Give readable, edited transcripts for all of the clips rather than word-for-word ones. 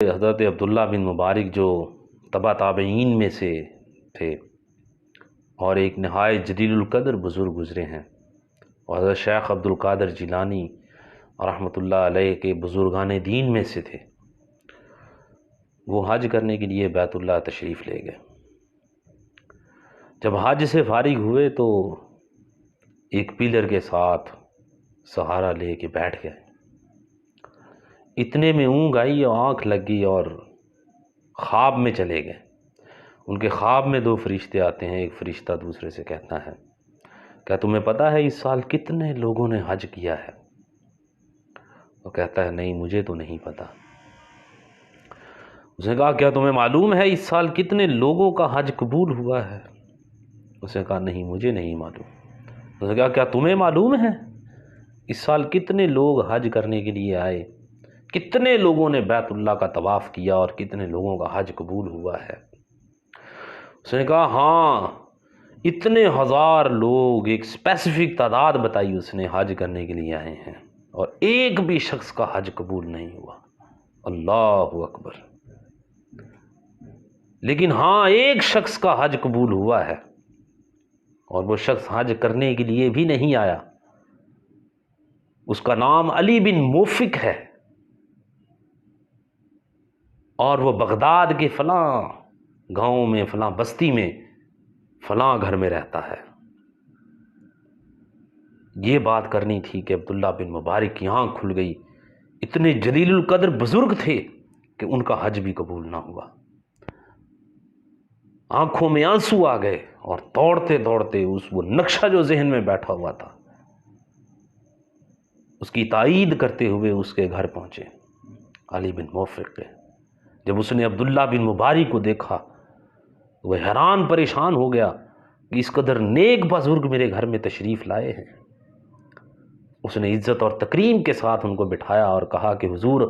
کہ حضرت عبداللہ بن مبارک جو تبع تابعین میں سے تھے اور ایک نہایت جلیل القدر بزرگ گزرے ہیں، اور حضرت شیخ عبد القادر جیلانی رحمۃ اللہ علیہ کے بزرگان دین میں سے تھے۔ وہ حج کرنے کے لیے بیت اللہ تشریف لے گئے۔ جب حج سے فارغ ہوئے تو ایک پلر کے ساتھ سہارا لے کے بیٹھ گئے۔ اتنے میں اونگ آئی اور آنکھ لگ گئی اور خواب میں چلے گئے۔ ان کے خواب میں دو فرشتے آتے ہیں، ایک فرشتہ دوسرے سے کہتا ہے، کیا تمہیں پتہ ہے اس سال کتنے لوگوں نے حج کیا ہے؟ وہ کہتا ہے نہیں مجھے تو نہیں پتہ۔ اس نے کہا کیا تمہیں معلوم ہے اس سال کتنے لوگوں کا حج قبول ہوا ہے؟ اس نے کہا نہیں مجھے نہیں معلوم۔ اس نے کہا کیا تمہیں معلوم ہے اس سال کتنے لوگ حج کرنے کے لیے آئے، کتنے لوگوں نے بیت اللہ کا طواف کیا اور کتنے لوگوں کا حج قبول ہوا ہے؟ اس نے کہا ہاں اتنے ہزار لوگ، ایک اسپیسیفک تعداد بتائی اس نے، حج کرنے کے لیے آئے ہیں اور ایک بھی شخص کا حج قبول نہیں ہوا۔ اللہ اکبر۔ لیکن ہاں ایک شخص کا حج قبول ہوا ہے، اور وہ شخص حج کرنے کے لیے بھی نہیں آیا۔ اس کا نام علی بن موفق ہے، اور وہ بغداد کے فلاں گاؤں میں، فلاں بستی میں، فلاں گھر میں رہتا ہے۔ یہ بات کرنی تھی کہ عبداللہ بن مبارک کی آنکھ کھل گئی۔ اتنے جلیل القدر بزرگ تھے کہ ان کا حج بھی قبول نہ ہوا۔ آنکھوں میں آنسو آ گئے اور دوڑتے دوڑتے وہ نقشہ جو ذہن میں بیٹھا ہوا تھا اس کی تائید کرتے ہوئے اس کے گھر پہنچے، علی بن موفق کے۔ جب اس نے عبداللہ بن مبارک کو دیکھا وہ حیران پریشان ہو گیا کہ اس قدر نیک بزرگ میرے گھر میں تشریف لائے ہیں۔ اس نے عزت اور تکریم کے ساتھ ان کو بٹھایا اور کہا کہ حضور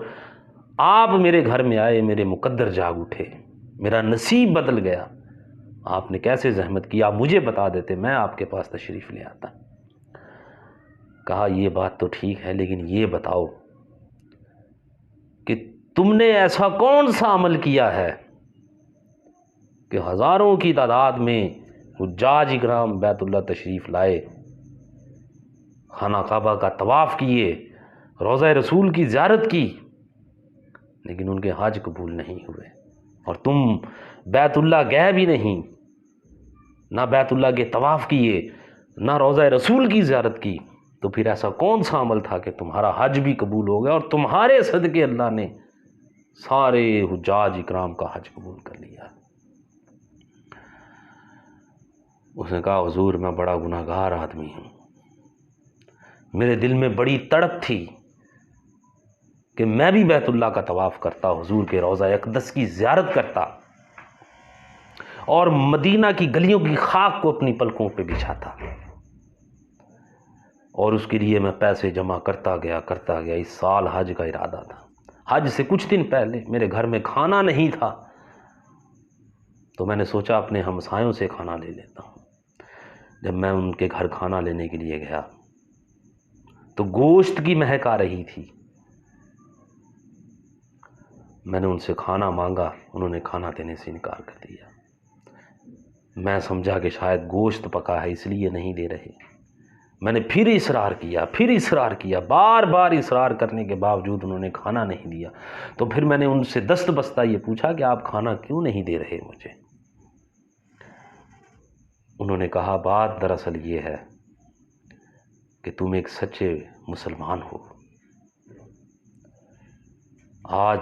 آپ میرے گھر میں آئے، میرے مقدر جاگ اٹھے، میرا نصیب بدل گیا۔ آپ نے کیسے زحمت کی، آپ مجھے بتا دیتے میں آپ کے پاس تشریف لے آتا۔ کہا یہ بات تو ٹھیک ہے لیکن یہ بتاؤ کہ تم نے ایسا کون سا عمل کیا ہے کہ ہزاروں کی تعداد میں حجاج اکرام بیت اللہ تشریف لائے، خانہ کعبہ کا طواف کیے، روضہ رسول کی زیارت کی، لیکن ان کے حج قبول نہیں ہوئے، اور تم بیت اللہ گئے بھی نہیں، نہ بیت اللہ کے طواف کیے، نہ روضہ رسول کی زیارت کی، تو پھر ایسا کون سا عمل تھا کہ تمہارا حج بھی قبول ہو گیا اور تمہارے صدقے اللہ نے سارے حجاج اکرام کا حج قبول کر لیا؟ اس نے کہا حضور میں بڑا گناہگار آدمی ہوں، میرے دل میں بڑی تڑپ تھی کہ میں بھی بیت اللہ کا طواف کرتا، حضور کے روضہ اقدس کی زیارت کرتا اور مدینہ کی گلیوں کی خاک کو اپنی پلکوں پہ بچھاتا، اور اس کے لیے میں پیسے جمع کرتا گیا۔ اس سال حج کا ارادہ تھا۔ حج سے کچھ دن پہلے میرے گھر میں کھانا نہیں تھا، تو میں نے سوچا اپنے ہمسایوں سے کھانا لے لیتا ہوں۔ جب میں ان کے گھر کھانا لینے کے لیے گیا تو گوشت کی مہک آ رہی تھی۔ میں نے ان سے کھانا مانگا، انہوں نے کھانا دینے سے انکار کر دیا۔ میں سمجھا کہ شاید گوشت پکا ہے اس لیے نہیں دے رہے۔ میں نے پھر اصرار کیا، بار بار اصرار کرنے کے باوجود انہوں نے کھانا نہیں دیا۔ تو پھر میں نے ان سے دست بستہ یہ پوچھا کہ آپ کھانا کیوں نہیں دے رہے مجھے؟ انہوں نے کہا بات دراصل یہ ہے کہ تم ایک سچے مسلمان ہو۔ آج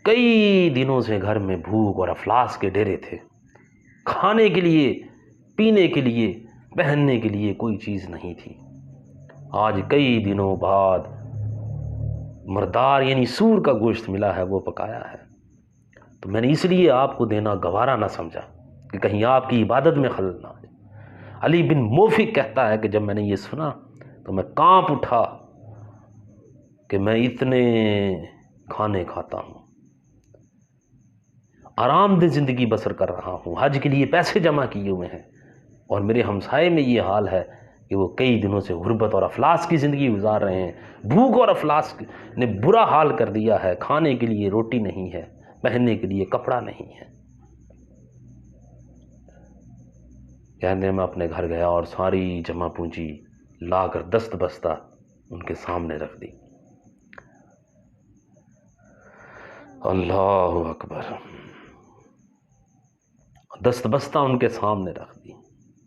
کئی دنوں سے گھر میں بھوک اور افلاس کے ڈیرے تھے، کھانے کے لیے، پینے کے لیے، پہننے کے لیے کوئی چیز نہیں تھی۔ آج کئی دنوں بعد مردار یعنی سور کا گوشت ملا ہے، وہ پکایا ہے، تو میں نے اس لیے آپ کو دینا گوارا نہ سمجھا کہ کہیں آپ کی عبادت میں خلل نہ آئے۔ علی بن موفق کہتا ہے کہ جب میں نے یہ سنا تو میں کانپ اٹھا کہ میں اتنے کھانے کھاتا ہوں، آرام دہ زندگی بسر کر رہا ہوں، حج کے لیے پیسے جمع کیے ہوئے ہیں، اور میرے ہمسائے میں یہ حال ہے کہ وہ کئی دنوں سے غربت اور افلاس کی زندگی گزار رہے ہیں، بھوک اور افلاس نے برا حال کر دیا ہے، کھانے کے لیے روٹی نہیں ہے، پہننے کے لیے کپڑا نہیں ہے۔ کہتے ہیں میں اپنے گھر گیا اور ساری جمع پونجی لا کر دست بستہ ان کے سامنے رکھ دی۔ اللہ اکبر، دست بستہ ان کے سامنے رکھ دی۔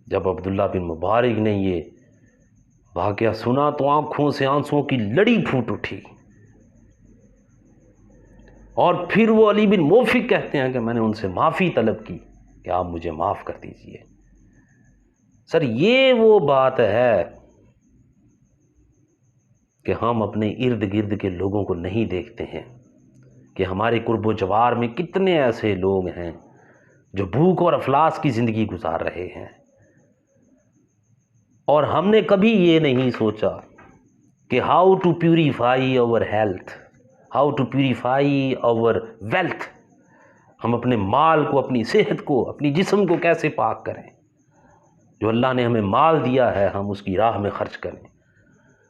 جب عبداللہ بن مبارک نے یہ واقعہ سنا تو آنکھوں سے آنسوؤں کی لڑی پھوٹ اٹھی، اور پھر وہ علی بن موفق کہتے ہیں کہ میں نے ان سے معافی طلب کی کہ آپ مجھے معاف کر دیجئے۔ سر یہ وہ بات ہے کہ ہم اپنے ارد گرد کے لوگوں کو نہیں دیکھتے ہیں کہ ہمارے قرب و جوار میں کتنے ایسے لوگ ہیں جو بھوک اور افلاس کی زندگی گزار رہے ہیں، اور ہم نے کبھی یہ نہیں سوچا کہ how to purify our health, how to purify our wealth, ہم اپنے مال کو، اپنی صحت کو، اپنی جسم کو کیسے پاک کریں۔ جو اللہ نے ہمیں مال دیا ہے ہم اس کی راہ میں خرچ کریں،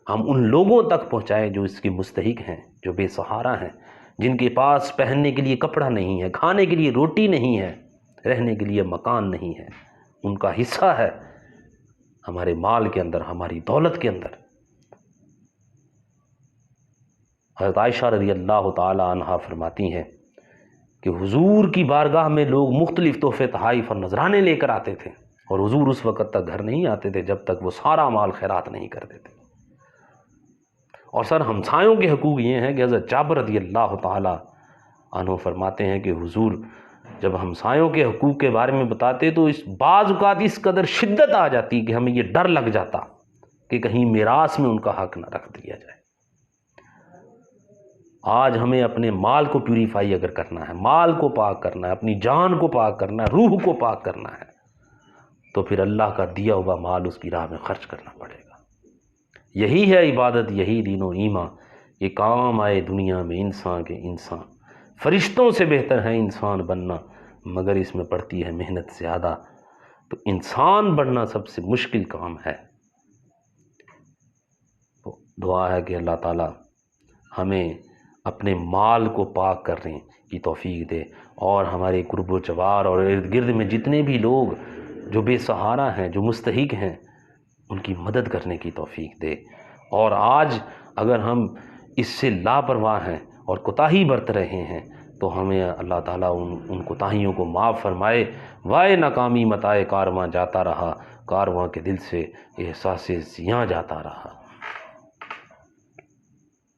ہم ان لوگوں تک پہنچائیں جو اس کے مستحق ہیں، جو بے سہارا ہیں، جن کے پاس پہننے کے لیے کپڑا نہیں ہے، کھانے کے لیے روٹی نہیں ہے، رہنے کے لیے مکان نہیں ہے۔ ان کا حصہ ہے ہمارے مال کے اندر، ہماری دولت کے اندر۔ حضرت عائشہ رضی اللہ تعالی عنہا فرماتی ہیں کہ حضور کی بارگاہ میں لوگ مختلف تحفے تحائف اور نذرانے لے کر آتے تھے، اور حضور اس وقت تک گھر نہیں آتے تھے جب تک وہ سارا مال خیرات نہیں کر دیتے۔ اور سر ہمسایوں کے حقوق یہ ہیں کہ حضرت جابر رضی اللہ تعالی عنہ فرماتے ہیں کہ حضور جب ہمسایوں کے حقوق کے بارے میں بتاتے تو اس بعض اوقات اس قدر شدت آ جاتی کہ ہمیں یہ ڈر لگ جاتا کہ کہیں میراث میں ان کا حق نہ رکھ دیا جائے۔ آج ہمیں اپنے مال کو پیوریفائی اگر کرنا ہے، مال کو پاک کرنا ہے، اپنی جان کو پاک کرنا ہے، روح کو پاک کرنا ہے، تو پھر اللہ کا دیا ہوا مال اس کی راہ میں خرچ کرنا پڑے گا۔ یہی ہے عبادت، یہی دین و ایمان۔ یہ کام آئے دنیا میں انسان کے انسان، فرشتوں سے بہتر ہے انسان بننا، مگر اس میں پڑتی ہے محنت زیادہ۔ تو انسان بننا سب سے مشکل کام ہے۔ تو دعا ہے کہ اللہ تعالی ہمیں اپنے مال کو پاک کرنے کی توفیق دے، اور ہمارے قرب و جوار اور ارد گرد میں جتنے بھی لوگ جو بے سہارا ہیں، جو مستحق ہیں، ان کی مدد کرنے کی توفیق دے۔ اور آج اگر ہم اس سے لاپرواہ ہیں اور کوتاہی برت رہے ہیں تو ہمیں اللہ تعالیٰ ان کوتاہیوں کو معاف فرمائے۔ وائے ناکامی متائے کارواں جاتا رہا، کارواں کے دل سے احساس زیاں جاتا رہا۔